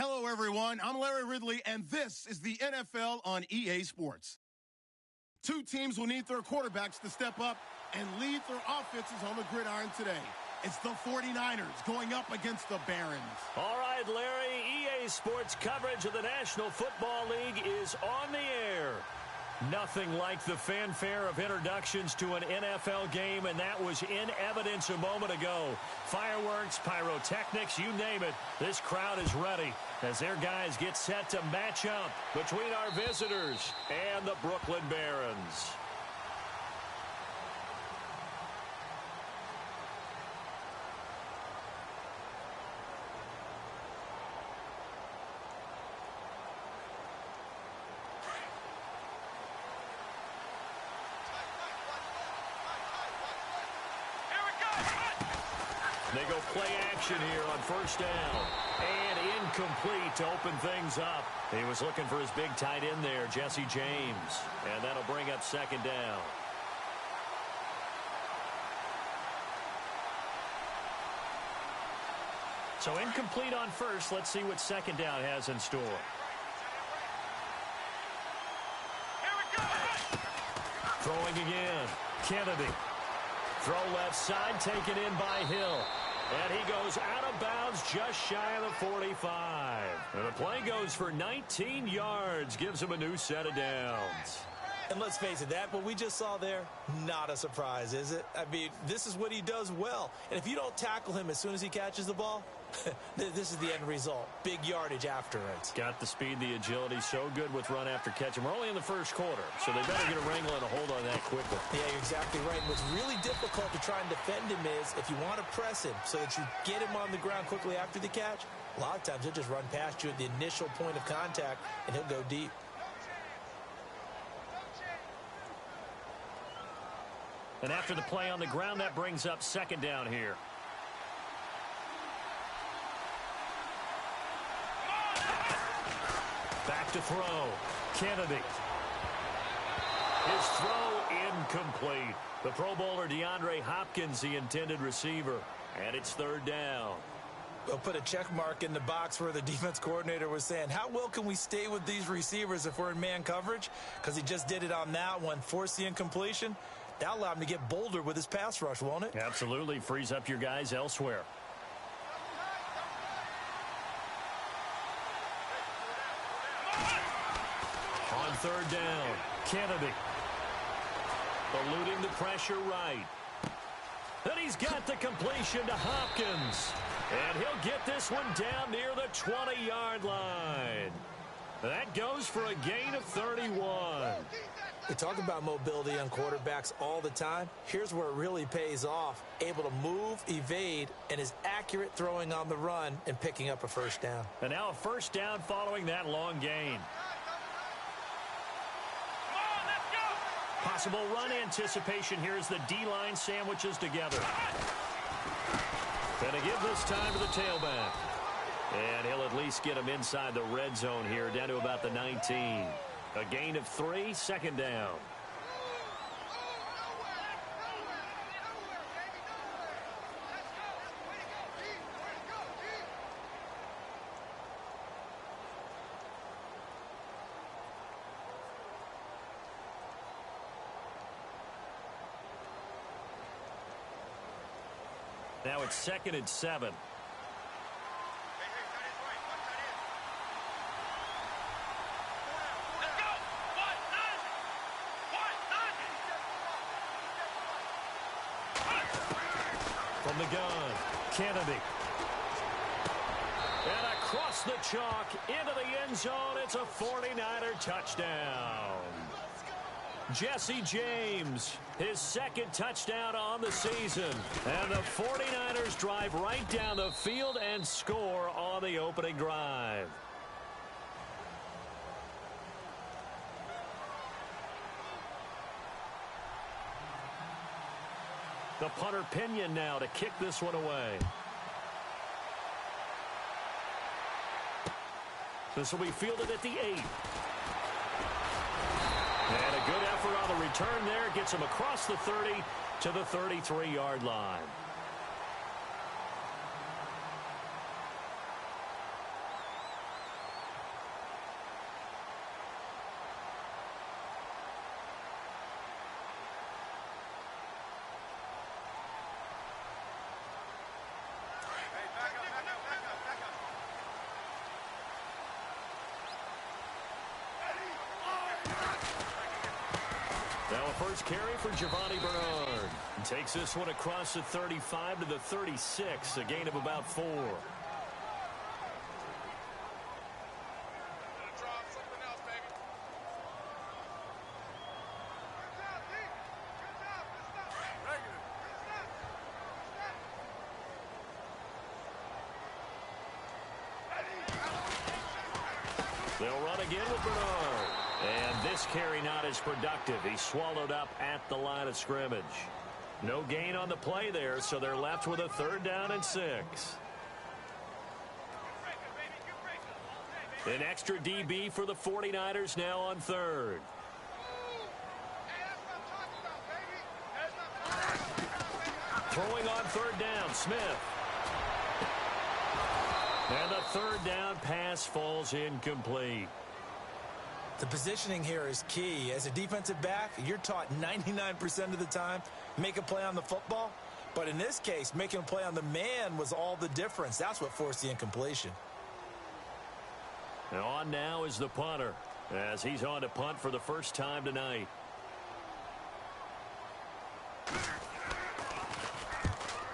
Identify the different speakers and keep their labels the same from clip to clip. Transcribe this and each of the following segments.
Speaker 1: Hello, everyone. I'm Larry Ridley, and this is the NFL on EA Sports. Two teams will need their quarterbacks to step up and lead their offenses on the gridiron today. It's the 49ers going up against the Barons.
Speaker 2: All right, Larry, EA Sports coverage of the National Football League is on the air. Nothing like the fanfare of introductions to an NFL game, and that was in evidence a moment ago. Fireworks, pyrotechnics, you name it. This crowd is ready as their guys get set to match up between our visitors and the Brooklyn Barons. They go play action here on first down. And incomplete to open things up. He was looking for his big tight end there, Jesse James. And that'll bring up second down. So incomplete on first. Let's see what second down has in store. Throwing again. Kennedy. Throw left side, taken in by Hill. And he goes out of bounds just shy of the 45. And the play goes for 19 yards, gives him a new set of downs.
Speaker 3: And let's face it, that what we just saw there, not a surprise, is it? I mean, this is what he does well. And if you don't tackle him as soon as he catches the ball, this is the end result. Big yardage after it.
Speaker 2: Got the speed, the agility, so good with run after catch. And we're only in the first quarter, so they better get a wrangle and a hold on that quickly.
Speaker 3: Yeah, you're exactly right. And what's really difficult to try and defend him is if you want to press him so that you get him on the ground quickly after the catch, a lot of times he'll just run past you at the initial point of contact, and he'll go deep.
Speaker 2: And after the play on the ground, that brings up second down here. Back to throw. Kennedy. His throw incomplete. The Pro Bowler DeAndre Hopkins, the intended receiver. And it's third down.
Speaker 3: We'll put a check mark in the box where the defense coordinator was saying, how well can we stay with these receivers if we're in man coverage? Because he just did it on that one, forced the incompletion. That'll allow him to get bolder with his pass rush, won't it?
Speaker 2: Absolutely. Frees up your guys elsewhere. On third down, Kennedy. Eluding the pressure right. And he's got the completion to Hopkins. And he'll get this one down near the 20-yard line. That goes for a gain of 31.
Speaker 3: We talk about mobility on quarterbacks all the time. Here's where it really pays off. Able to move, evade, and is accurate throwing on the run and picking up a first down.
Speaker 2: And now a first down following that long gain. Possible run anticipation here as the D-line sandwiches together. Going to give this time to the tailback. And he'll at least get him inside the red zone here, down to about the 19. A gain of 3, second down. Now it's 2nd and 7. From the gun, Kennedy. And across the chalk into the end zone. It's a 49er touchdown. Jesse James, his second touchdown on the season. And the 49ers drive right down the field and score on the opening drive. The punter Pinion now to kick this one away. This will be fielded at the 8. And a good effort on the return there. Gets him across the 30 to the 33-yard line. first carry for Giovani Bernard. And takes this one across the 35 to the 36, a gain of about 4. They'll run again with Bernard. And this carry not as productive. He's swallowed up at the line of scrimmage. No gain on the play there, so they're left with a 3rd down and 6. An extra DB for the 49ers now on 3rd. Throwing on 3rd down, Smith. And the 3rd down pass falls incomplete.
Speaker 3: The positioning here is key. As a defensive back, you're taught 99% of the time, make a play on the football. But in this case, making a play on the man was all the difference. That's what forced the incompletion.
Speaker 2: And on now is the punter, as he's on to punt for the first time tonight.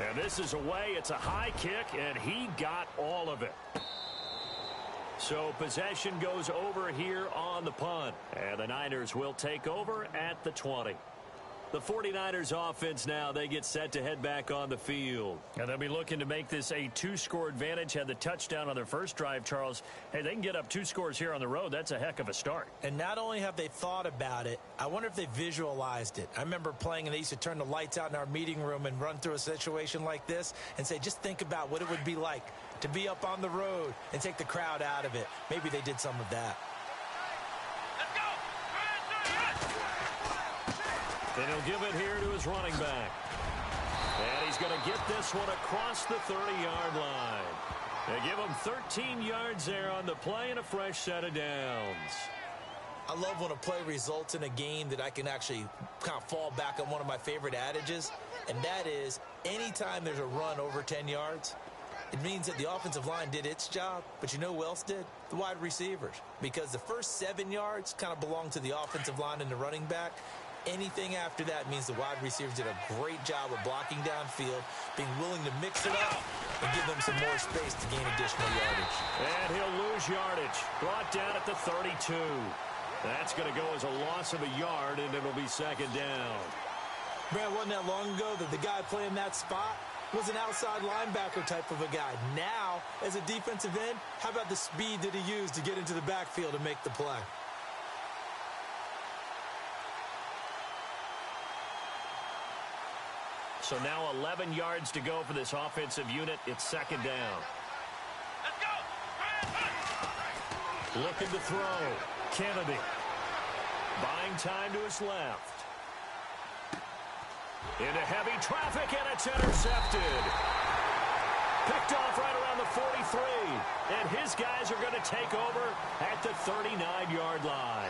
Speaker 2: And this is away. It's a high kick, and he got all of it. So possession goes over here on the punt. And the Niners will take over at the 20. The 49ers offense now, they get set to head back on the field. And they'll be looking to make this a 2-score advantage. Had the touchdown on their first drive, Charles. Hey, they can get up 2 scores here on the road. That's a heck of a start.
Speaker 3: And not only have they thought about it, I wonder if they visualized it. I remember playing and they used to turn the lights out in our meeting room and run through a situation like this and say, just think about what it would be like to be up on the road and take the crowd out of it. Maybe they did some of that.
Speaker 2: And he'll give it here to his running back. And he's going to get this one across the 30-yard line. They give him 13 yards there on the play and a fresh set of downs.
Speaker 3: I love when a play results in a game that I can actually kind of fall back on one of my favorite adages, and that is anytime there's a run over 10 yards, it means that the offensive line did its job, but you know who else did? The wide receivers. Because the first 7 yards kind of belong to the offensive line and the running back. Anything after that means the wide receivers did a great job of blocking downfield, being willing to mix it up, and give them some more space to gain additional yardage.
Speaker 2: And he'll lose yardage. Brought down at the 32. That's going to go as a loss of a yard, and it'll be 2nd down.
Speaker 3: Brad, wasn't that long ago that the guy playing that spot was an outside linebacker type of a guy. Now, as a defensive end, how about the speed that he used to get into the backfield and make the play?
Speaker 2: So now 11 yards to go for this offensive unit. It's 2nd down.
Speaker 4: Let's go.
Speaker 2: Looking to throw. Kennedy. Buying time to his left. Into heavy traffic, and it's intercepted. Picked off right around the 43. And his guys are going to take over at the 39-yard line.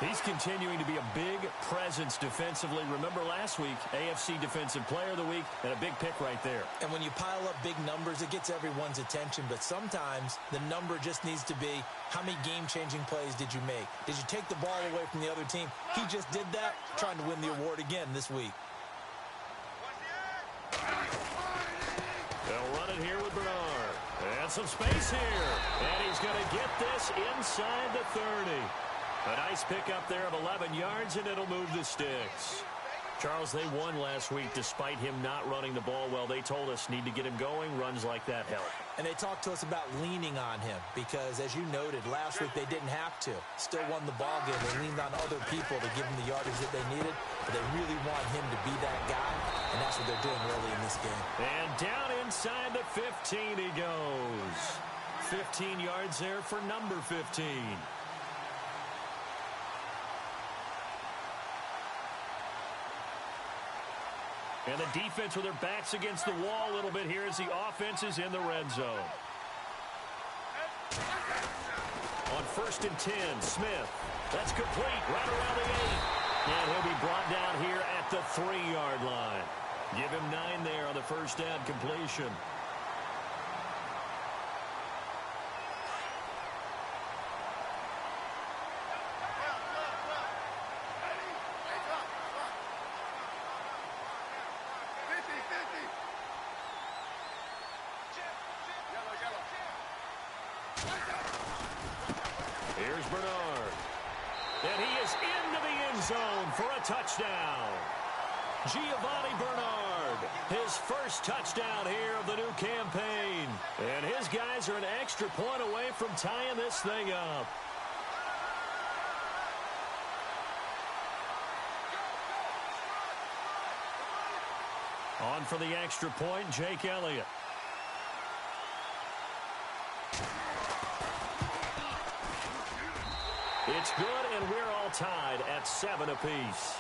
Speaker 2: He's continuing to be a big presence defensively. Remember last week, AFC Defensive Player of the Week, and a big pick right there.
Speaker 3: And when you pile up big numbers, it gets everyone's attention. But sometimes the number just needs to be, how many game-changing plays did you make? Did you take the ball away from the other team? He just did that, trying to win the award again this week.
Speaker 2: They'll run it here with Bernard. And some space here. And he's going to get this inside the 30. A nice pickup there of 11 yards, and it'll move the sticks. Charles, they won last week despite him not running the ball well. They told us need to get him going. Runs like that help.
Speaker 3: And they talked to us about leaning on him because, as you noted, last week they didn't have to. Still won the ball game. They leaned on other people to give them the yardage that they needed, but they really want him to be that guy, and that's what they're doing early in this game.
Speaker 2: And down inside the 15 he goes. 15 yards there for number 15. And the defense with their backs against the wall a little bit here as the offense is in the red zone. On 1st and 10, Smith. That's complete right around the 8. And he'll be brought down here at the 3-yard line. Give him 9 there on the first down completion. Here's Bernard. And he is into the end zone for a touchdown. Giovanni Bernard, his first touchdown here of the new campaign. And his guys are an extra point away from tying this thing up. On for the extra point, Jake Elliott. It's good, and we're all tied at 7 apiece.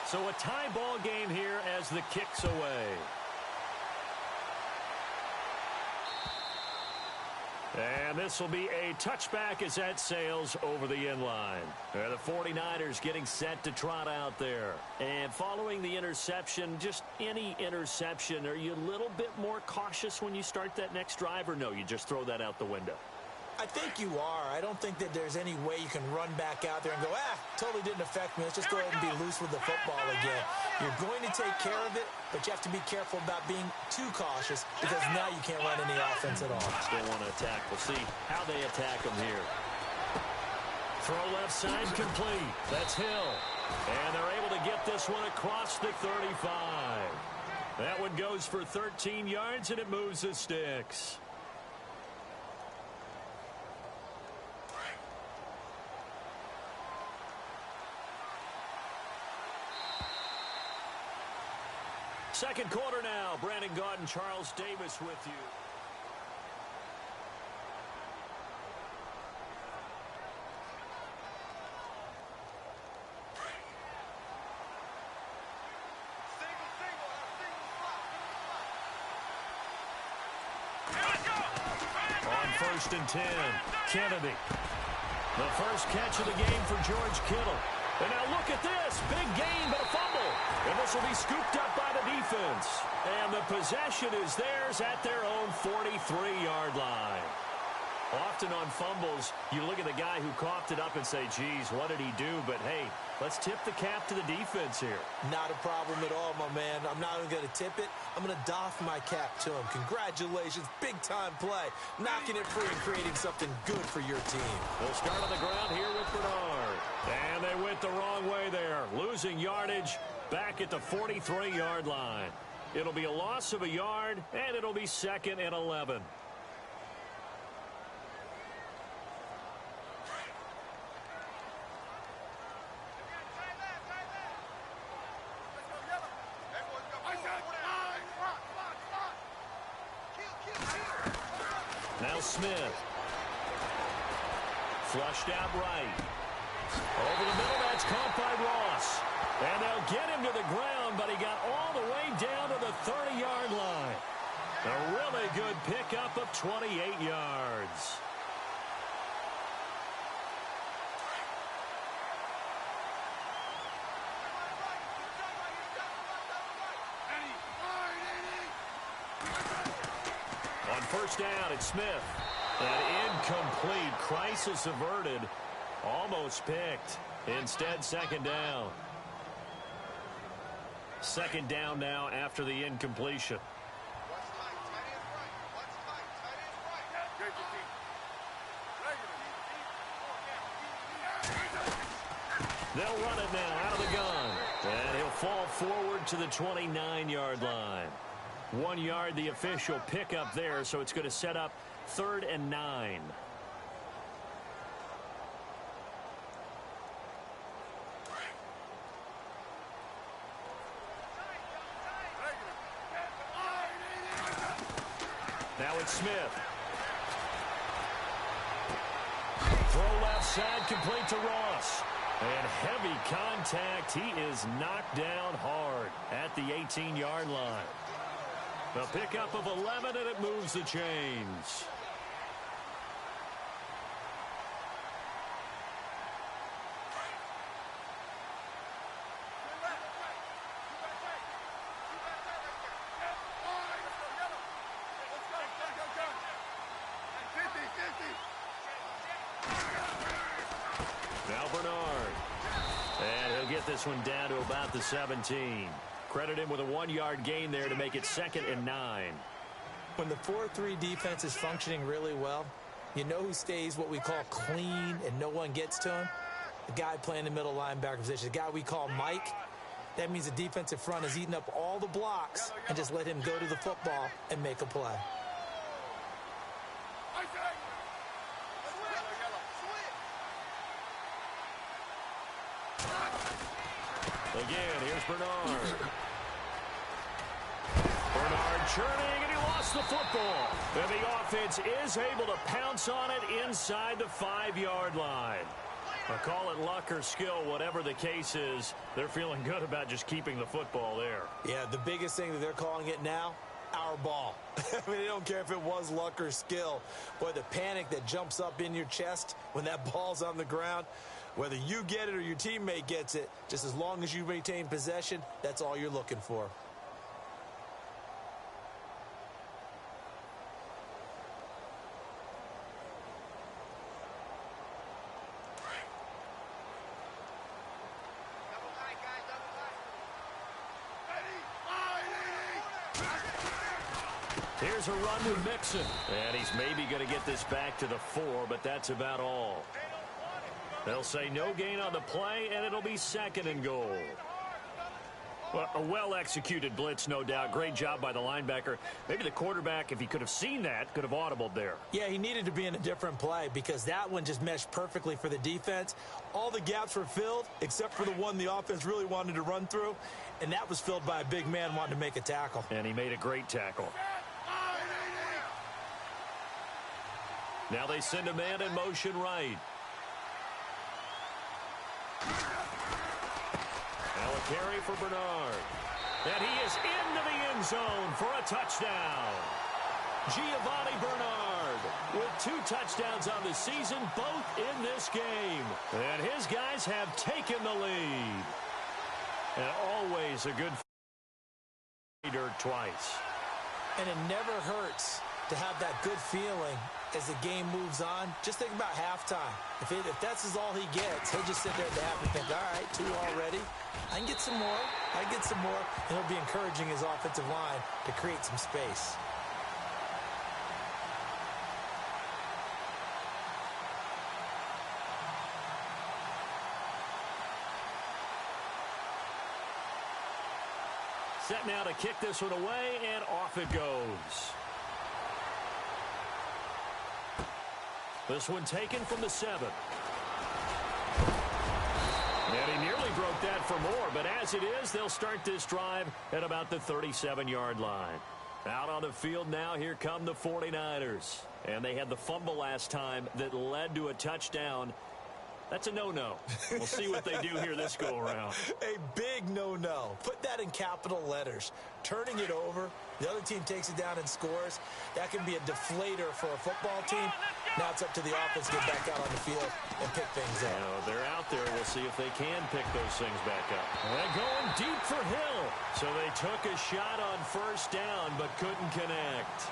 Speaker 2: So a tie ball game here as the kick's away. And this will be a touchback as that sails over the end line. The 49ers getting set to trot out there. And following the interception, just any interception, are you a little bit more cautious when you start that next drive, or no, you just throw that out the window?
Speaker 3: I think you are. I don't think that there's any way you can run back out there and go, totally didn't affect me. Let's just go ahead and be loose with the football again. You're going to take care of it, but you have to be careful about being too cautious because now you can't run any offense at all.
Speaker 2: Still want to attack. We'll see how they attack them here. Throw left side complete. That's Hill. And they're able to get this one across the 35. That one goes for 13 yards, and it moves the sticks. Second quarter now. Brandon Gaudin, Charles Davis with you. On 1st and 10, Kennedy. The first catch of the game for George Kittle. And now look at this. Big gain, but a fumble. And this will be scooped up by the defense. And the possession is theirs at their own 43-yard line. Often on fumbles, you look at the guy who coughed it up and say, geez, what did he do? But, hey, let's tip the cap to the defense here.
Speaker 3: Not a problem at all, my man. I'm not even going to tip it. I'm going to doff my cap to him. Congratulations. Big-time play. Knocking it free and creating something good for your team.
Speaker 2: They'll start on the ground here with Bernard. And they went the wrong way there. Losing yardage back at the 43-yard line. It'll be a loss of a yard, and it'll be 2nd and 11. Now Smith. Flushed out right. Over the middle, that's caught by Ross. And they'll get him to the ground, but he got all the way down to the 30-yard line. A really good pickup of 28 yards. On 1st down, it's Smith. An incomplete. Crisis averted. Almost picked. Instead, 2nd down. 2nd down now after the incompletion. They'll run it now out of the gun. And he'll fall forward to the 29-yard line. 1 yard, the official pickup there, so it's going to set up 3rd and 9. Now it's Smith. Throw left side, complete to Ross. And heavy contact. He is knocked down hard at the 18-yard line. The pickup of 11, and it moves the chains. Now Bernard. And he'll get this one down to about the 17. Credit him with a 1-yard gain there to make it 2nd and 9.
Speaker 3: When the 4-3 defense is functioning really well, you know who stays what we call clean and no one gets to him? The guy playing the middle linebacker position, the guy we call Mike. That means the defensive front is eating up all the blocks and just let him go to the football and make a play.
Speaker 2: Again, here's Bernard. Bernard churning, and he lost the football. And the offense is able to pounce on it inside the 5-yard line. I'll call it luck or skill, whatever the case is. They're feeling good about just keeping the football there.
Speaker 3: Yeah, the biggest thing that they're calling it now, our ball. I mean, they don't care if it was luck or skill. Boy, the panic that jumps up in your chest when that ball's on the ground, whether you get it or your teammate gets it, just as long as you maintain possession, that's all you're looking for.
Speaker 2: Here's a run with Mixon. And he's maybe going to get this back to the 4, but that's about all. They'll say no gain on the play, and it'll be 2nd and goal. Well, a well-executed blitz, no doubt. Great job by the linebacker. Maybe the quarterback, if he could have seen that, could have audibled there.
Speaker 3: Yeah, he needed to be in a different play because that one just meshed perfectly for the defense. All the gaps were filled except for the one the offense really wanted to run through, and that was filled by a big man wanting to make a tackle.
Speaker 2: And he made a great tackle. Now they send a man in motion right. Now a carry for Bernard. And he is into the end zone for a touchdown. Giovanni Bernard with 2 touchdowns on the season, both in this game. And his guys have taken the lead. And always a good leader twice.
Speaker 3: And it never hurts to have that good feeling as the game moves on. Just think about halftime. If that's all he gets, he'll just sit there at the half and think, all right, 2 already. I can get some more. I can get some more. And he'll be encouraging his offensive line to create some space.
Speaker 2: Set now to kick this one away, and off it goes. This one taken from the 7. And he nearly broke that for more, but as it is, they'll start this drive at about the 37-yard line. Out on the field now, here come the 49ers. And they had the fumble last time that led to a touchdown. That's a no-no. We'll see what they do here this go-around.
Speaker 3: A big no-no. Put that in capital letters. Turning it over, the other team takes it down and scores. That can be a deflator for a football team. Now it's up to the offense to get back out on the field and pick things up.
Speaker 2: They're out there. We'll see if they can pick those things back up. And going deep for Hill. So they took a shot on first down but couldn't connect.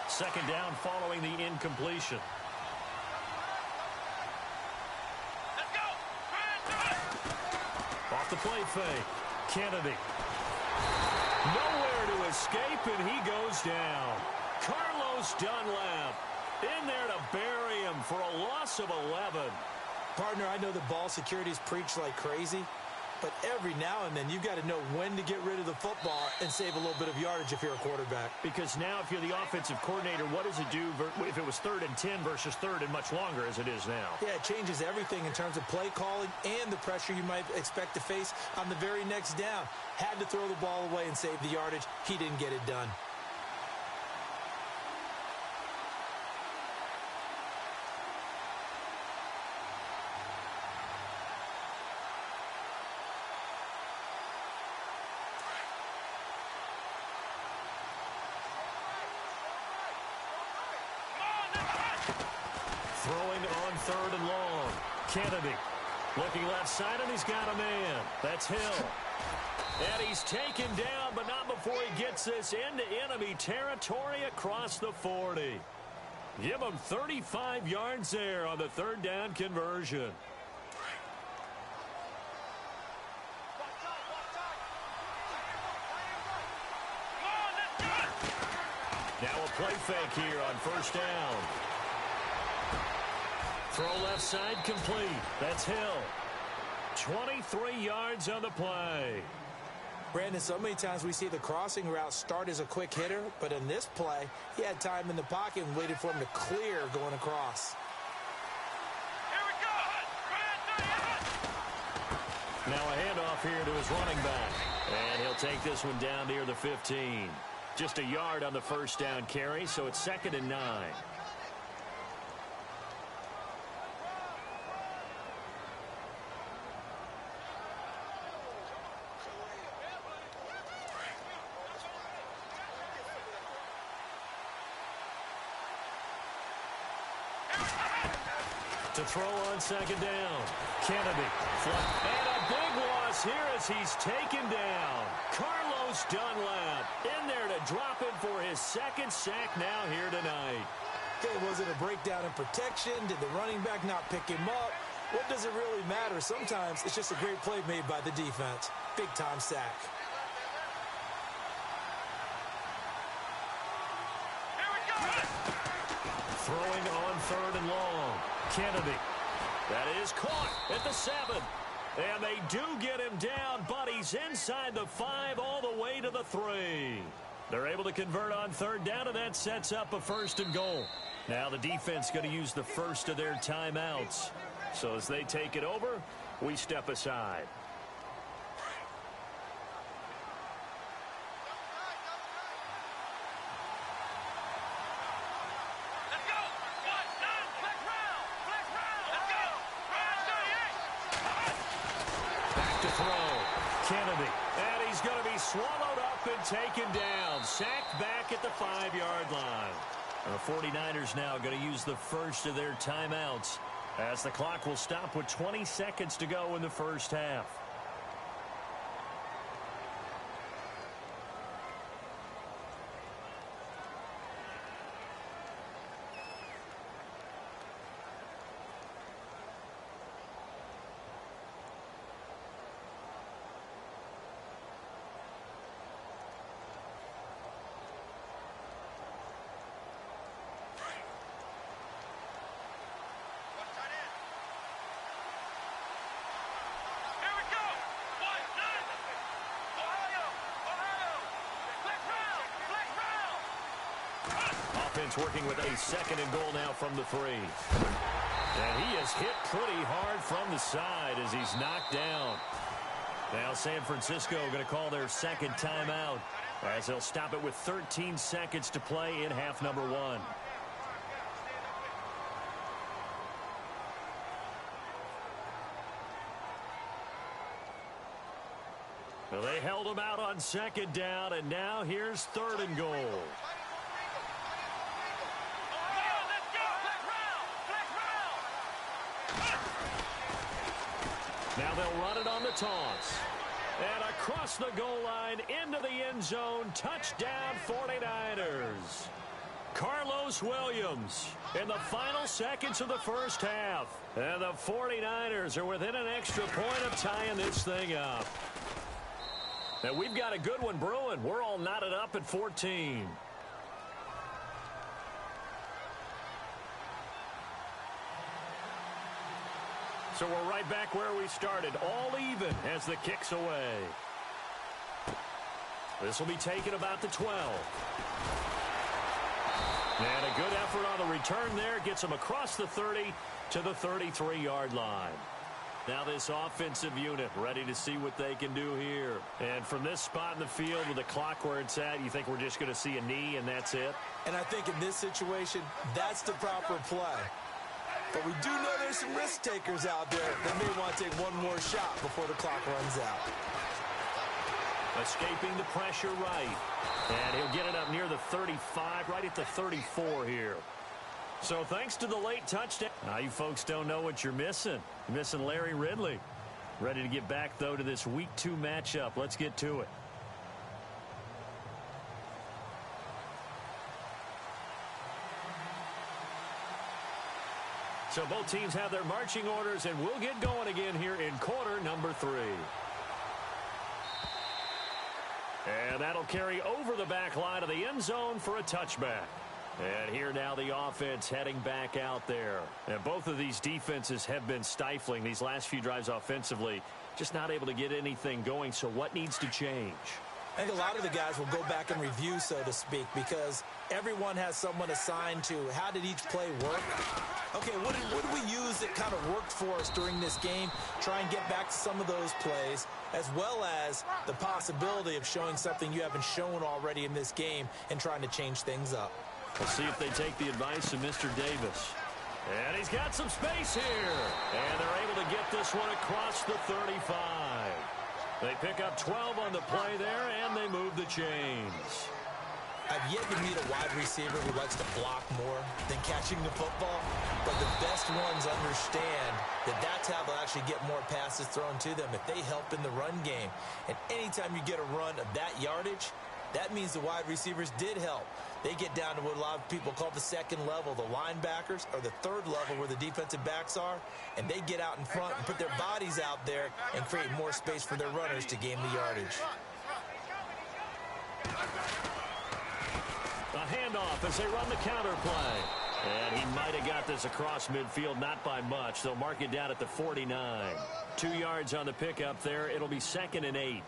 Speaker 2: 2nd down following the incompletion. Off the play fake. Kennedy. Nowhere to escape, and he goes down. Carlos Dunlap in there to bury him for a loss of 11.
Speaker 3: Partner, I know the ball security's preached like crazy, but every now and then you've got to know when to get rid of the football and save a little bit of yardage if you're a quarterback.
Speaker 2: Because now if you're the offensive coordinator, what does it do if it was 3rd and 10 versus 3rd and much longer as it is now?
Speaker 3: Yeah, it changes everything in terms of play calling and the pressure you might expect to face on the very next down. Had to throw the ball away and save the yardage. He didn't get it done.
Speaker 2: Throwing on 3rd and long. Kennedy looking left side, and he's got a man. That's Hill. And he's taken down, but not before he gets this into enemy territory across the 40. Give him 35 yards there on the 3rd down conversion. play fake here on first down. Throw left side complete. That's Hill. 23 yards on the play.
Speaker 3: Brandon, so many times we see the crossing route start as a quick hitter, but in this play, he had time in the pocket and waited for him to clear going across.
Speaker 2: Now a handoff here to his running back. And he'll take this one down near the 15. Just a yard on the first down carry, so it's 2nd and 9. To throw on 2nd down. Kennedy. And a big loss here as he's taken down. Carlos Dunlap in there to drop it for his 2nd sack now here tonight.
Speaker 3: Okay, was it a breakdown in protection? Did the running back not pick him up? What does it really matter? Sometimes it's just a great play made by the defense. Big-time sack.
Speaker 2: Throwing on 3rd and long. Kennedy. That is caught at the 7. And they do get him down, but he's inside the 5 all the way to the 3. They're able to convert on 3rd down, and that sets up a 1st and goal. Now the defense going to use the first of their timeouts. So as they take it over, we step aside. Kennedy, and he's going to be swallowed up and taken down. Sacked back at the 5-yard line. The 49ers now going to use the first of their timeouts as the clock will stop with 20 seconds to go in the first half. Offense working with a 2nd and goal now from the 3. And he is hit pretty hard from the side as he's knocked down. Now San Francisco going to call their 2nd timeout as they'll stop it with 13 seconds to play in half number 1. Well, they held him out on 2nd down, and now here's 3rd and goal. Now they'll run it on the toss. And across the goal line into the end zone. Touchdown 49ers. Carlos Williams in the final seconds of the first half. And the 49ers are within an extra point of tying this thing up. Now we've got a good one brewing. We're all knotted up at 14. So we're right back where we started, all even as the kick's away. This will be taken about the 12. And a good effort on the return there. Gets them across the 30 to the 33-yard line. Now this offensive unit ready to see what they can do here. And from this spot in the field with the clock where it's at, you think we're just going to see a knee and that's it?
Speaker 3: And I think in this situation, that's the proper play. But we do know there's some risk takers out there that may want to take one more shot before the clock runs out.
Speaker 2: Escaping the pressure right. And he'll get it up near the 35, right at the 34 here. So thanks to the late touchdown. Now you folks don't know what you're missing. You're missing Larry Ridley. Ready to get back, though, to this Week 2 matchup. Let's get to it. So both teams have their marching orders, and we'll get going again here in quarter number 3. And that'll carry over the back line of the end zone for a touchback. And here now the offense heading back out there. And both of these defenses have been stifling these last few drives offensively. Just not able to get anything going. So what needs to change?
Speaker 3: I think a lot of the guys will go back and review, so to speak, because everyone has someone assigned to how did each play work. Okay, what did we use that kind of worked for us during this game? Try and get back to some of those plays, as well as the possibility of showing something you haven't shown already in this game and trying to change things up.
Speaker 2: We'll see if they take the advice of Mr. Davis. And he's got some space here. And they're able to get this one across the 35. They pick up 12 on the play there, and they move the chains.
Speaker 3: I've yet to meet a wide receiver who likes to block more than catching the football, but the best ones understand that that's how they'll actually get more passes thrown to them if they help in the run game. And anytime you get a run of that yardage, that means the wide receivers did help. They get down to what a lot of people call the second level, the linebackers, or the third level where the defensive backs are, and they get out in front and put their bodies out there and create more space for their runners to gain the yardage.
Speaker 2: A handoff as they run the counter play. And he might have got this across midfield, not by much. They'll mark it down at the 49. 2 yards on the pickup there. It'll be 2nd and 8.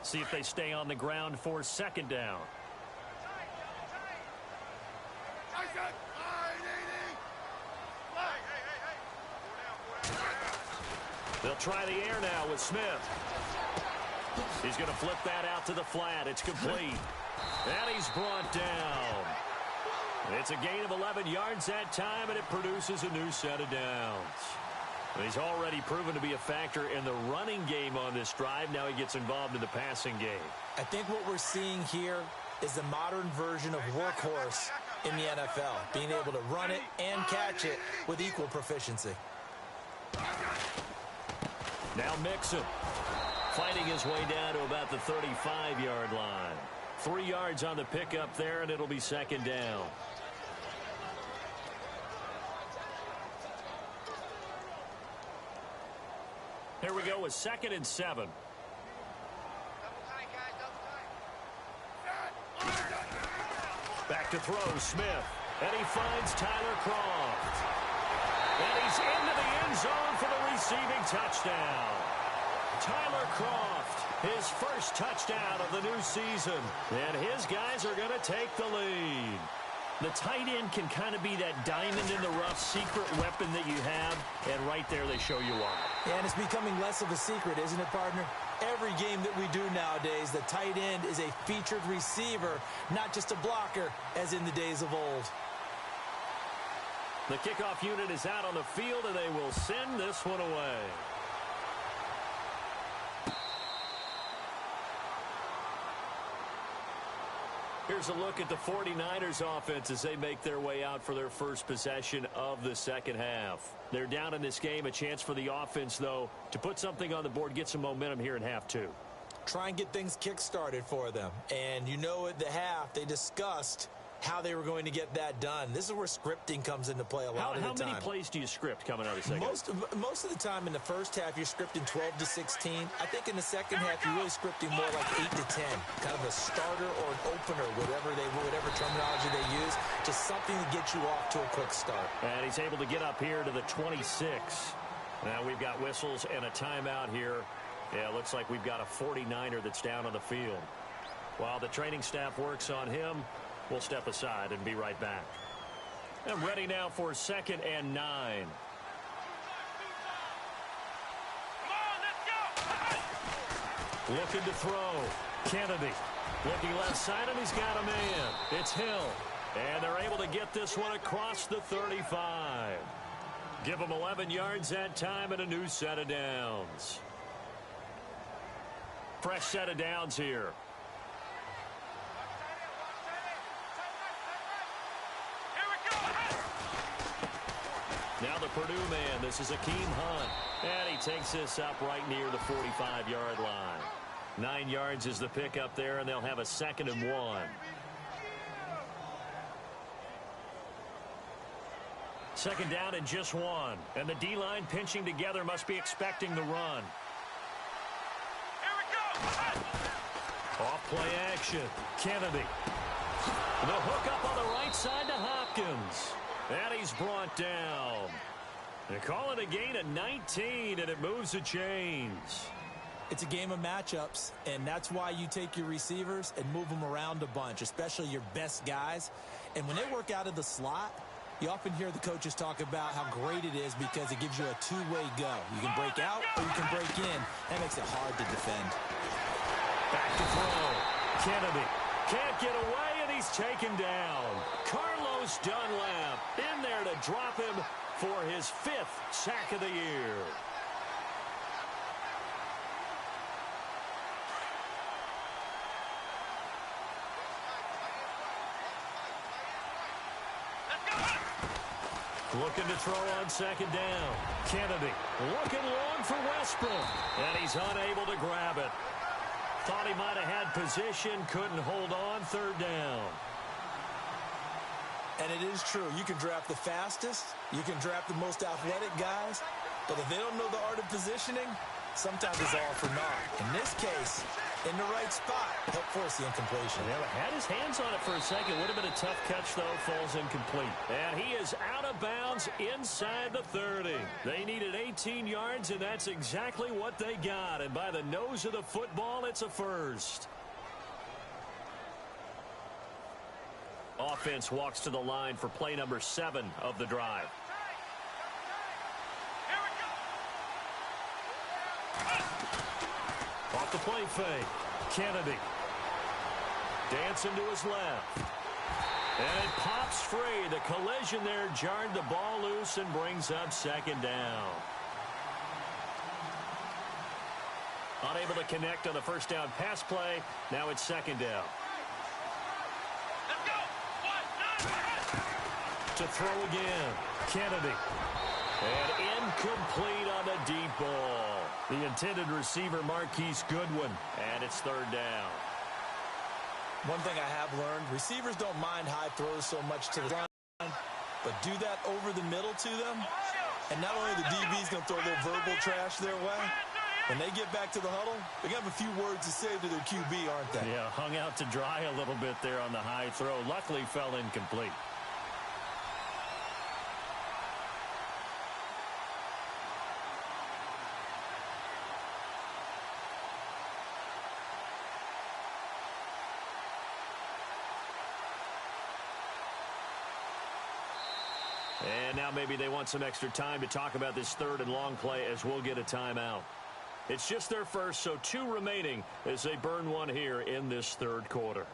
Speaker 2: See if they stay on the ground for 2nd down. They'll try the air now with Smith. He's going to flip that out to the flat. It's complete. And he's brought down. It's a gain of 11 yards that time, and it produces a new set of downs. He's already proven to be a factor in the running game on this drive. Now he gets involved in the passing game.
Speaker 3: I think what we're seeing here is the modern version of workhorse in the NFL, being able to run it and catch it with equal proficiency.
Speaker 2: Now Mixon fighting his way down to about the 35-yard line. 3 yards on the pickup there, and it'll be 2nd down. Here we go with 2nd and 7. Back to throw, Smith. And he finds Tyler Kroft. And he's into the end zone for the receiving touchdown. Tyler Kroft, his first touchdown of the new season. And his guys are going to take the lead. The tight end can kind of be that diamond in the rough secret weapon that you have, and right there they show you why.
Speaker 3: And it's becoming less of a secret, isn't it, partner? Every game that we do nowadays, the tight end is a featured receiver, not just a blocker, as in the days of old.
Speaker 2: The kickoff unit is out on the field, and they will send this one away. Here's a look at the 49ers offense as they make their way out for their first possession of the second half. They're down in this game. A chance for the offense, though, to put something on the board, get some momentum here in half 2.
Speaker 3: Try and get things kick-started for them. And you know at the half, they discussed how they were going to get that done. This is where scripting comes into play a lot of the time.
Speaker 2: How many plays do you script coming out of the second?
Speaker 3: Most of the time in the first half, you're scripting 12 to 16. I think in the second half, you're really scripting more like 8 to 10. Kind of a starter or an opener, whatever terminology they use. Just something to get you off to a quick start.
Speaker 2: And he's able to get up here to the 26. Now we've got whistles and a timeout here. Yeah, it looks like we've got a 49er that's down on the field. While the training staff works on him, we'll step aside and be right back. And ready now for 2nd and 9. Looking to throw. Kennedy looking left side, and he's got a man. It's Hill. And they're able to get this one across the 35. Give them 11 yards that time and a new set of downs. Fresh set of downs here. Now the Purdue man, this is Akeem Hunt. And he takes this up right near the 45-yard line. 9 yards is the pickup there, and they'll have a 2nd and 1. Second down and just one. And the D-line pinching together must be expecting the run.
Speaker 4: Here we go.
Speaker 2: Off play action. Kennedy. The hook up on the right side to Hopkins. And he's brought down. They call it a gain of 19, and it moves the chains.
Speaker 3: It's a game of matchups, and that's why you take your receivers and move them around a bunch, especially your best guys. And when they work out of the slot, you often hear the coaches talk about how great it is because it gives you a two-way go. You can break out or you can break in. That makes it hard to defend.
Speaker 2: Back to throw. Kennedy can't get away, and he's taken down. Carlos Dunlap in there to drop him for his 5th sack of the year. Looking to throw on second down. Kennedy looking long for Westbrook. And he's unable to grab it. Thought he might have had position, couldn't hold on. Third down.
Speaker 3: And it is true. You can draft the fastest. You can draft the most athletic guys. But if they don't know the art of positioning, sometimes it's all for naught. In this case, in the right spot, he'll force the incompletion.
Speaker 2: Yeah, had his hands on it for a second. Would have been a tough catch, though. Falls incomplete. And he is out of bounds inside the 30. They needed 18 yards, and that's exactly what they got. And by the nose of the football, it's a first. Offense walks to the line for play number 7 of the drive. Off the play fake. Kennedy. Dancing to his left. And it pops free. The collision there jarred the ball loose and brings up second down. Unable to connect on the first down pass play. Now it's second down. To throw again. Kennedy. And incomplete on the deep ball. The intended receiver, Marquise Goodwin. And it's third down.
Speaker 3: One thing I have learned, receivers don't mind high throws so much to the line, but do that over the middle to them. And not only the DB's going to throw a little verbal trash their way, when they get back to the huddle, they're going to have a few words to say to their QB, aren't they?
Speaker 2: Yeah, hung out to dry a little bit there on the high throw. Luckily fell incomplete. And now maybe they want some extra time to talk about this third and long play as we'll get a timeout. It's just their first, so 2 remaining as they burn one here in this third quarter.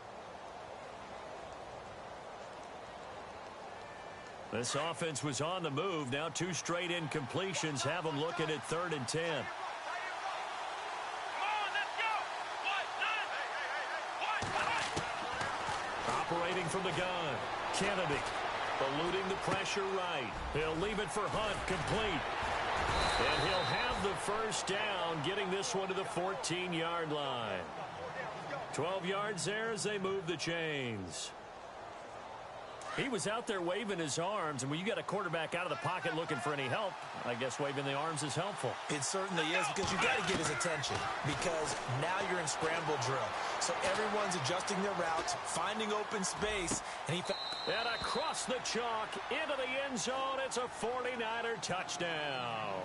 Speaker 2: This offense was on the move. Now 2 straight incompletions have them looking at 3rd and 10. Operating from the gun. Kennedy. Eluding the pressure right. He'll leave it for Hunt, complete. And he'll have the first down, getting this one to the 14-yard line. 12 yards there as they move the chains. He was out there waving his arms, and when you got a quarterback out of the pocket looking for any help, I guess waving the arms is helpful.
Speaker 3: It certainly is, because you got to get his attention, because now you're in scramble drill. So everyone's adjusting their routes, finding open space, and
Speaker 2: and across the chalk into the end zone, it's a 49er touchdown.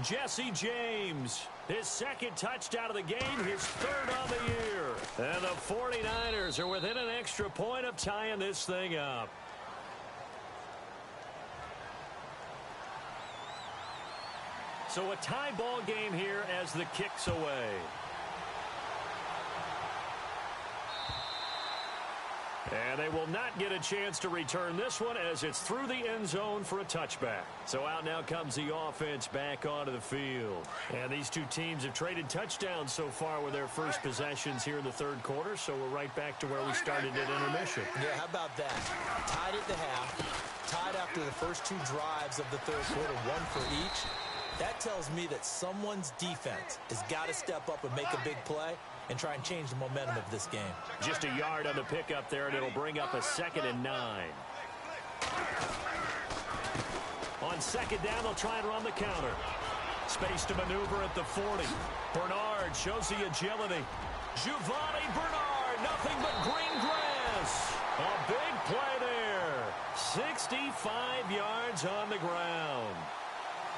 Speaker 2: Jesse James, his 2nd touchdown of the game, his 3rd on the year. And the 49ers are within an extra point of tying this thing up. So a tie ball game here as the kick's away. And they will not get a chance to return this one as it's through the end zone for a touchback. So out now comes the offense back onto the field. And these 2 teams have traded touchdowns so far with their first possessions here in the 3rd quarter. So we're right back to where we started at intermission.
Speaker 3: Yeah, how about that? Tied at the half, tied after the first 2 drives of the 3rd quarter, 1 for each. That tells me that someone's defense has got to step up and make a big play and try and change the momentum of this game.
Speaker 2: Just a yard on the pickup there, and it'll bring up a 2nd and 9. On second down, they'll try and run the counter. Space to maneuver at the 40. Bernard shows the agility. Giovanni Bernard, nothing but green grass. A big play there. 65 yards on the ground.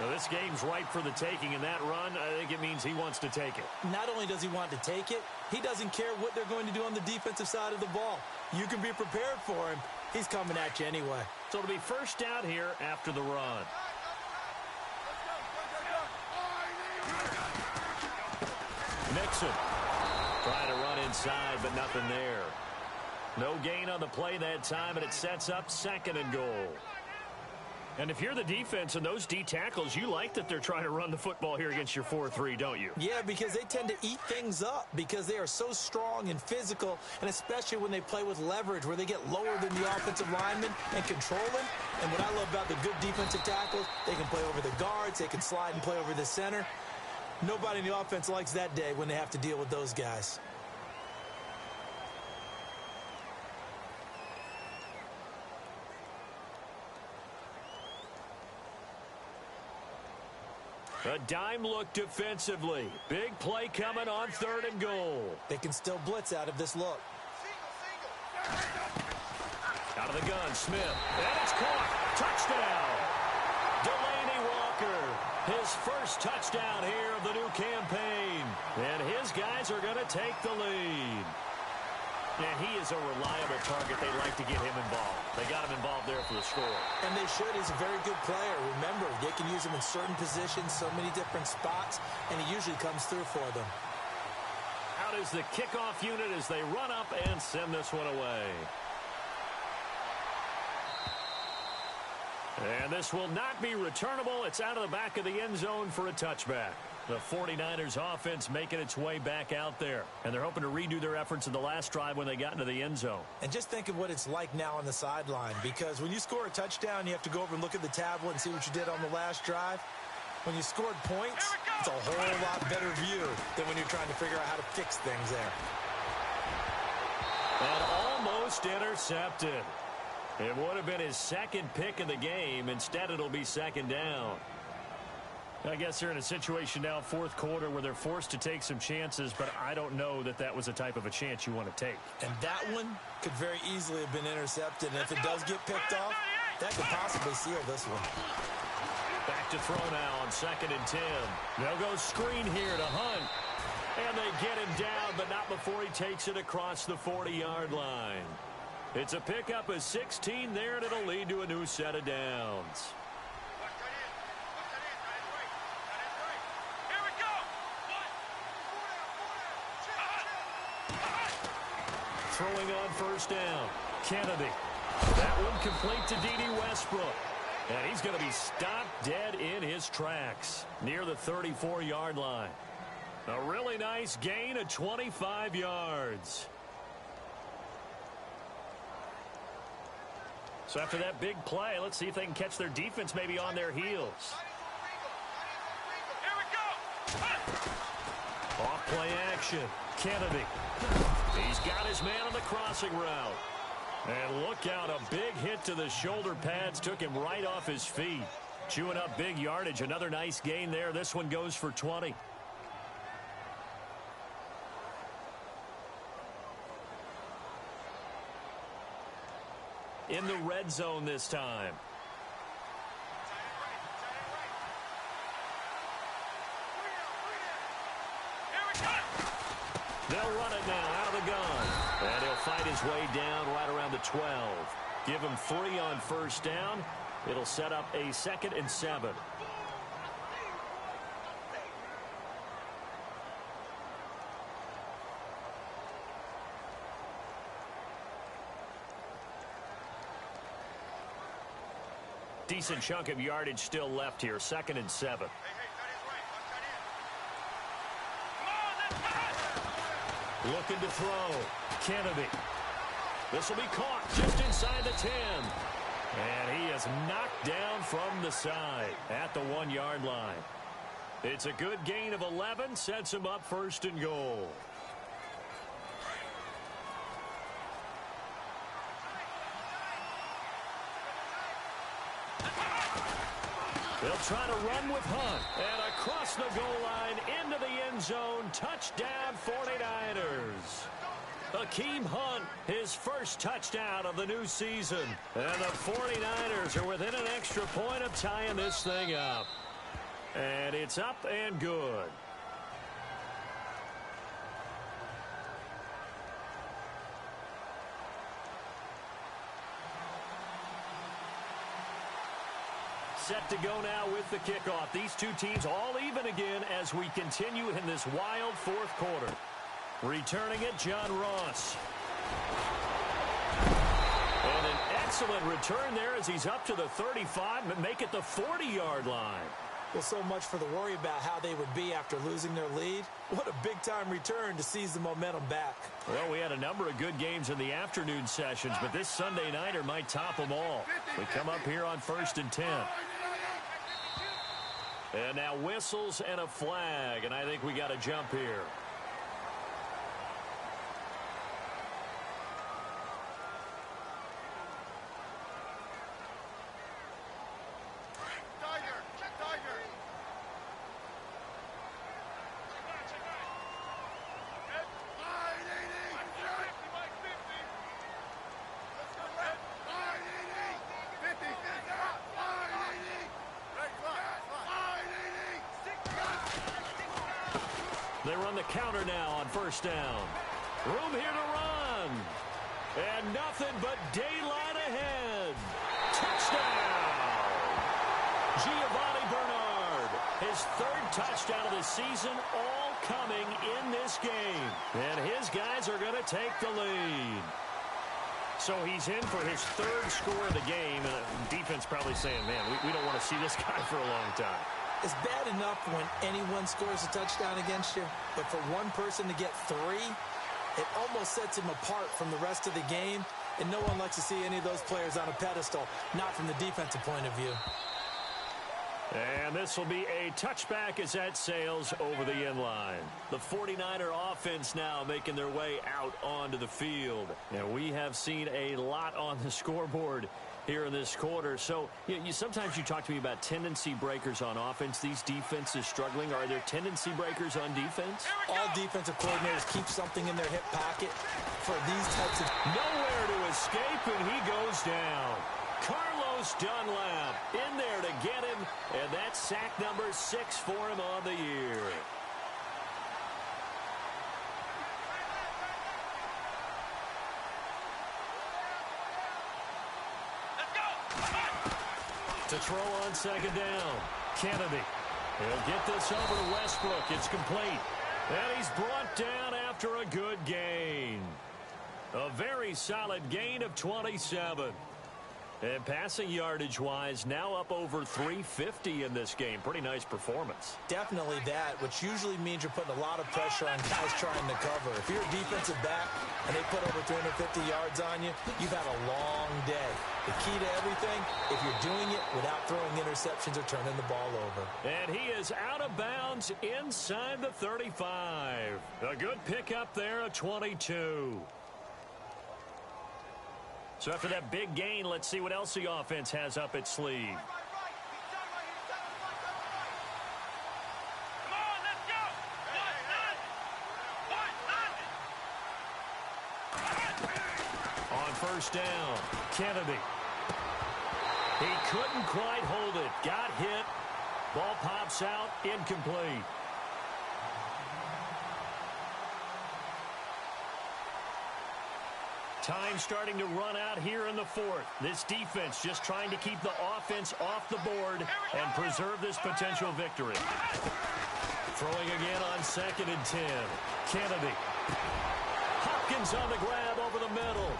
Speaker 2: Now, this game's ripe for the taking, and that run, I think it means he wants to take it.
Speaker 3: Not only does he want to take it, he doesn't care what they're going to do on the defensive side of the ball. You can be prepared for him. He's coming at you anyway.
Speaker 2: So it'll be first down here after the run. Mixon trying to run inside, but nothing there. No gain on the play that time, and it sets up second and goal. And if you're the defense and those D tackles, you like that they're trying to run the football here against your 4-3, don't you?
Speaker 3: Yeah, because they tend to eat things up because they are so strong and physical, and especially when they play with leverage where they get lower than the offensive lineman and control them. And what I love about the good defensive tackles, they can play over the guards, they can slide and play over the center. Nobody in the offense likes that day when they have to deal with those guys.
Speaker 2: A dime look defensively. Big play coming on third and goal.
Speaker 3: They can still blitz out of this look.
Speaker 2: Out of the gun, Smith. And it's caught. Touchdown. Delaney Walker. His first touchdown here of the new campaign. And his guys are going to take the lead. And he is a reliable target. They like to get him involved. They got him involved there for the score.
Speaker 3: And they should. He's a very good player. Remember, they can use him in certain positions, so many different spots, and he usually comes through for them.
Speaker 2: Out is the kickoff unit as they run up and send this one away. And this will not be returnable. It's out of the back of the end zone for a touchback. The 49ers offense making its way back out there. And they're hoping to redo their efforts in the last drive when they got into the end zone.
Speaker 3: And just think of what it's like now on the sideline. Because when you score a touchdown, you have to go over and look at the tablet and see what you did on the last drive. When you scored points, it's a whole lot better view than when you're trying to figure out how to fix things there.
Speaker 2: And almost intercepted. It would have been his second pick of the game. Instead, it'll be second down. I guess they're in a situation now, fourth quarter, where they're forced to take some chances, but I don't know that that was the type of a chance you want to take.
Speaker 3: And that one could very easily have been intercepted. And if it does get picked off, that could possibly seal this one.
Speaker 2: Back to throw now on 2nd and 10. They'll go screen here to Hunt. And they get him down, but not before he takes it across the 40-yard line. It's a pickup of 16 there, and it'll lead to a new set of downs. Throwing on first down. Kennedy. That one complete to D.D. Westbrook. And he's going to be stopped dead in his tracks near the 34-yard line. A really nice gain of 25 yards. So after that big play, let's see if they can catch their defense maybe on their heels.
Speaker 4: Here we go.
Speaker 2: Off play action. Kennedy. He's got his man on the crossing route. And look out, a big hit to the shoulder pads took him right off his feet. Chewing up big yardage. Another nice gain there. This one goes for 20. In the red zone this time. They'll run it now out of the gun. And he'll fight his way down right around the 12. Give him 3 on first down. It'll set up a 2nd and 7. Decent chunk of yardage still left here. 2nd and 7. Looking to throw. Kennedy. This will be caught just inside the 10. And he is knocked down from the side at the 1-yard line. It's a good gain of 11. Sets him up 1st and goal. They'll try to run with Hunt. And across the goal line into the end zone. Touchdown 49ers. Akeem Hunt, his first touchdown of the new season. And the 49ers are within an extra point of tying this thing up. And it's up and good. Set to go now with the kickoff. These two teams all even again as we continue in this wild fourth quarter. Returning it, John Ross. And an excellent return there as he's up to the 35, but make it the 40-yard line.
Speaker 3: Well, so much for the worry about how they would be after losing their lead. What a big-time return to seize the momentum back.
Speaker 2: Well, we had a number of good games in the afternoon sessions, but this Sunday nighter might top them all. We come up here on 1st and 10. And now whistles and a flag, and I think we got a jump here. They run the counter now on 1st down. Room here to run. And nothing but daylight ahead. Touchdown! Giovanni Bernard. His 3rd touchdown of the season, all coming in this game. And his guys are going to take the lead. So he's in for his 3rd score of the game. And the defense probably saying, man, we don't want to see this guy for a long time.
Speaker 3: It's bad enough when anyone scores a touchdown against you, but for one person to get 3, it almost sets him apart from the rest of the game, and no one likes to see any of those players on a pedestal, not from the defensive point of view.
Speaker 2: And this will be a touchback as that sails over the end line. The 49er offense now making their way out onto the field. And we have seen a lot on the scoreboard here in this quarter. So sometimes you talk to me about tendency breakers on offense. These defenses struggling. Are there tendency breakers on defense?
Speaker 3: All defensive coordinators keep something in their hip pocket for these types of...
Speaker 2: Nowhere to escape, and he goes down. Carlos Dunlap in there to get him, and that's sack number 6 for him on the year. To throw on 2nd down. Kennedy. He'll get this over to Westbrook. It's complete. And he's brought down after a good gain. A very solid gain of 27. And passing yardage-wise, now up over 350 in this game. Pretty nice performance.
Speaker 3: Definitely that, which usually means you're putting a lot of pressure on guys trying to cover. If you're a defensive back and they put over 350 yards on you, you've had a long day. The key to everything, if you're doing it without throwing interceptions or turning the ball over.
Speaker 2: And he is out of bounds inside the 35. A good pickup there of 22. So after that big gain, let's see what else the offense has up its sleeve.
Speaker 4: Come on, let's go!
Speaker 2: On 1st down, Kennedy. He couldn't quite hold it. Got hit. Ball pops out, incomplete. Time starting to run out here in the 4th. This defense just trying to keep the offense off the board and preserve this potential victory. Throwing again on 2nd and 10. Kennedy. Hopkins on the grab over the middle.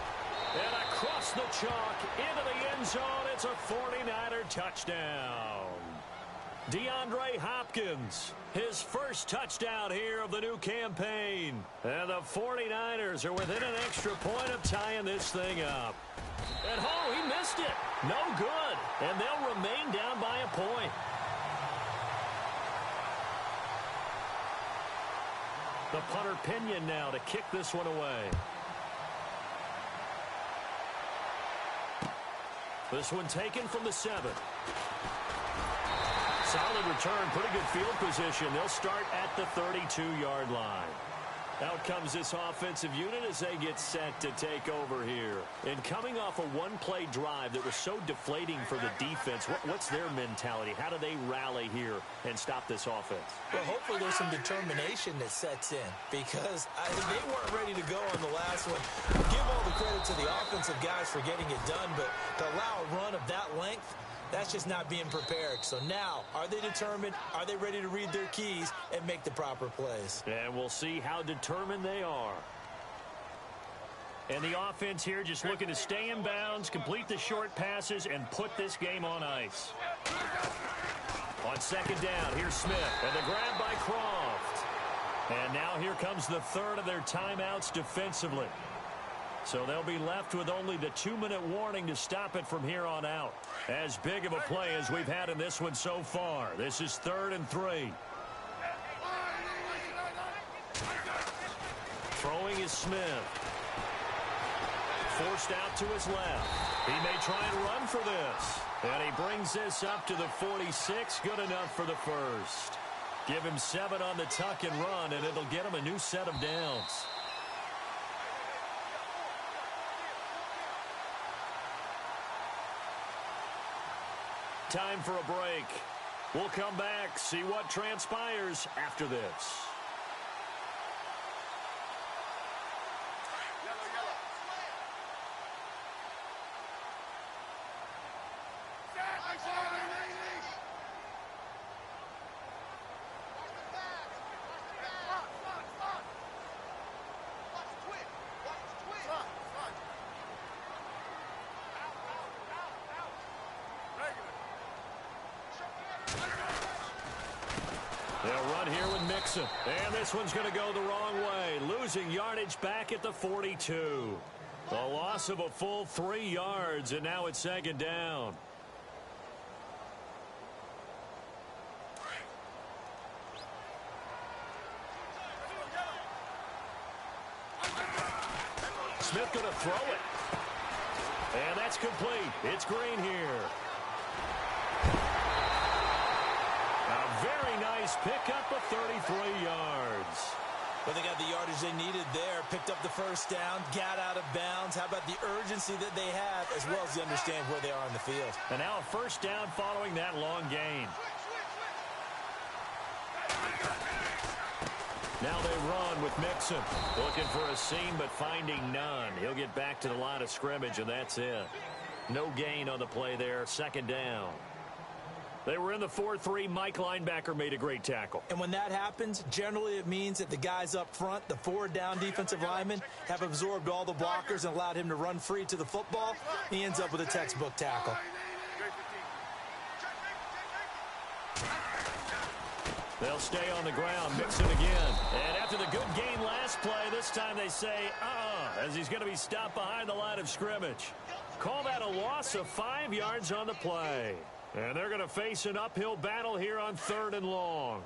Speaker 2: And across the chalk into the end zone. It's a 49er touchdown. DeAndre Hopkins, his first touchdown here of the new campaign. And the 49ers are within an extra point of tying this thing up. And he missed it. No good. And they'll remain down by a point. The punter Pinion now to kick this one away. This one taken from the 7. Solid return, pretty good field position. They'll start at the 32-yard line. Out comes this offensive unit as they get set to take over here. And coming off a one-play drive that was so deflating for the defense, what's their mentality? How do they rally here and stop this offense?
Speaker 3: Well, hopefully there's some determination that sets in because they weren't ready to go on the last one. Give all the credit to the offensive guys for getting it done, but to allow a run of that length, that's just not being prepared. So now, are they determined? Are they ready to read their keys and make the proper plays?
Speaker 2: And we'll see how determined they are. And the offense here just looking to stay in bounds, complete the short passes, and put this game on ice. On second down, here's Smith, and the grab by Croft. And now here comes the third of their timeouts defensively. So they'll be left with only the 2-minute warning to stop it from here on out. As big of a play as we've had in this one so far. This is 3rd and 3. Throwing is Smith. Forced out to his left. He may try and run for this. And he brings this up to the 46. Good enough for the first. Give him 7 on the tuck and run, and it'll get him a new set of downs. Time for a break. We'll come back, see what transpires after this. They'll run here with Mixon. And this one's going to go the wrong way. Losing yardage back at the 42. A loss of a full 3 yards, and now it's 2nd down. Smith going to throw it. And that's complete. It's Green here. A very nice pickup of 33 yards.
Speaker 3: Well, they got the yardage they needed there, picked up the first down, got out of bounds. How about the urgency that they have, as well as they understand where they are on the field.
Speaker 2: And now a first down following that long gain. Now they run with Mixon. Looking for a seam, but finding none. He'll get back to the line of scrimmage, and that's it. No gain on the play there, 2nd down. They were in the 4-3. Mike linebacker made a great tackle.
Speaker 3: And when that happens, generally it means that the guys up front, the 4 down defensive linemen, have absorbed all the blockers and allowed him to run free to the football. He ends up with a textbook tackle.
Speaker 2: They'll stay on the ground. Mixon again. And after the good gain last play, this time they say, as he's going to be stopped behind the line of scrimmage. Call that a loss of 5 yards on the play. And they're going to face an uphill battle here on 3rd and long.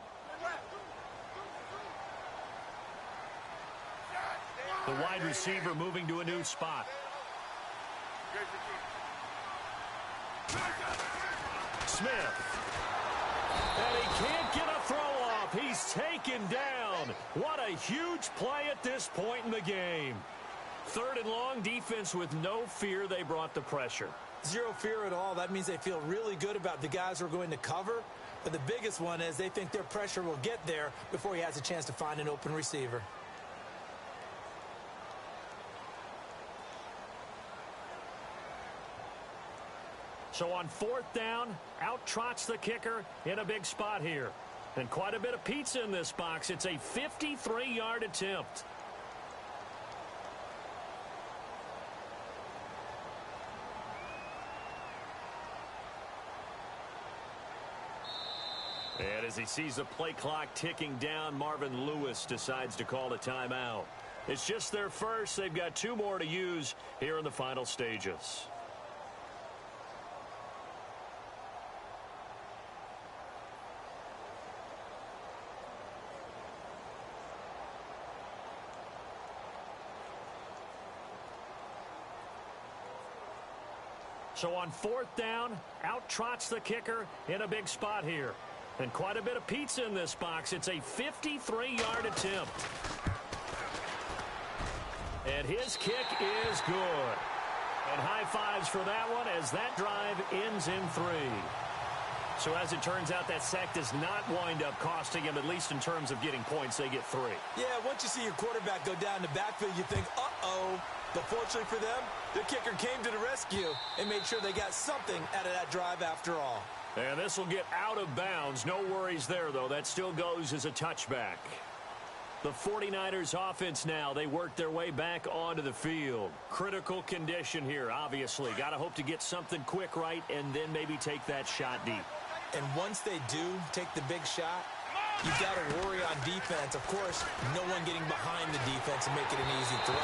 Speaker 2: The wide receiver moving to a new spot. Smith. And he can't get a throw off. He's taken down. What a huge play at this point in the game. 3rd and long, defense with no fear. They brought the pressure.
Speaker 3: Zero fear at all. That means they feel really good about the guys who are going to cover. But the biggest one is they think their pressure will get there before he has a chance to find an open receiver.
Speaker 2: So on 4th down, out trots the kicker in a big spot here. And quite a bit of pizza in this box. It's a 53-yard attempt. And as he sees the play clock ticking down, Marvin Lewis decides to call a timeout. It's just their first. They've got 2 more to use here in the final stages. So on 4th down, out trots the kicker in a big spot here. And quite a bit of pizza in this box. It's a 53-yard attempt. And his kick is good. And high fives for that one as that drive ends in 3. So as it turns out, that sack does not wind up costing him, at least in terms of getting points. They get 3.
Speaker 3: Yeah, once you see your quarterback go down the backfield, you think, uh-oh. But fortunately for them, the kicker came to the rescue and made sure they got something out of that drive after all.
Speaker 2: And this will get out of bounds. No worries there, though. That still goes as a touchback. The 49ers offense now, they work their way back onto the field. Critical condition here, obviously. Got to hope to get something quick right and then maybe take that shot deep.
Speaker 3: And once they do take the big shot, you've got to worry on defense. Of course, no one getting behind the defense and make it an easy throw.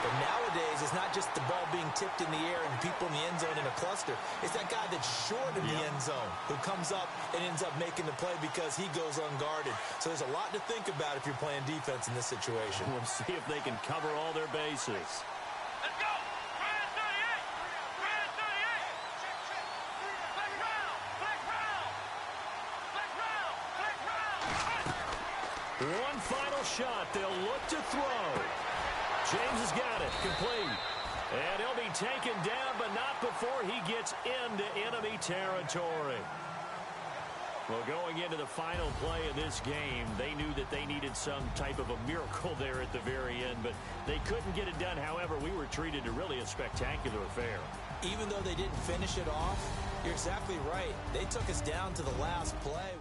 Speaker 3: But nowadays, it's not just the ball being tipped in the air and people in the end zone in a cluster. It's that guy that's short of the end zone who comes up and ends up making the play because he goes unguarded. So there's a lot to think about if you're playing defense in this situation.
Speaker 2: We'll see if they can cover all their bases.
Speaker 4: Let's go! Ryan 38! Ryan 38! Black round! Black round! Black round! Black round!
Speaker 2: One final shot. They'll look to throw. James has got it. Complete. And he'll be taken down, but not before he gets into enemy territory. Well, going into the final play of this game, they knew that they needed some type of a miracle there at the very end, but they couldn't get it done. However, we were treated to really a spectacular affair.
Speaker 3: Even though they didn't finish it off, you're exactly right. They took us down to the last play.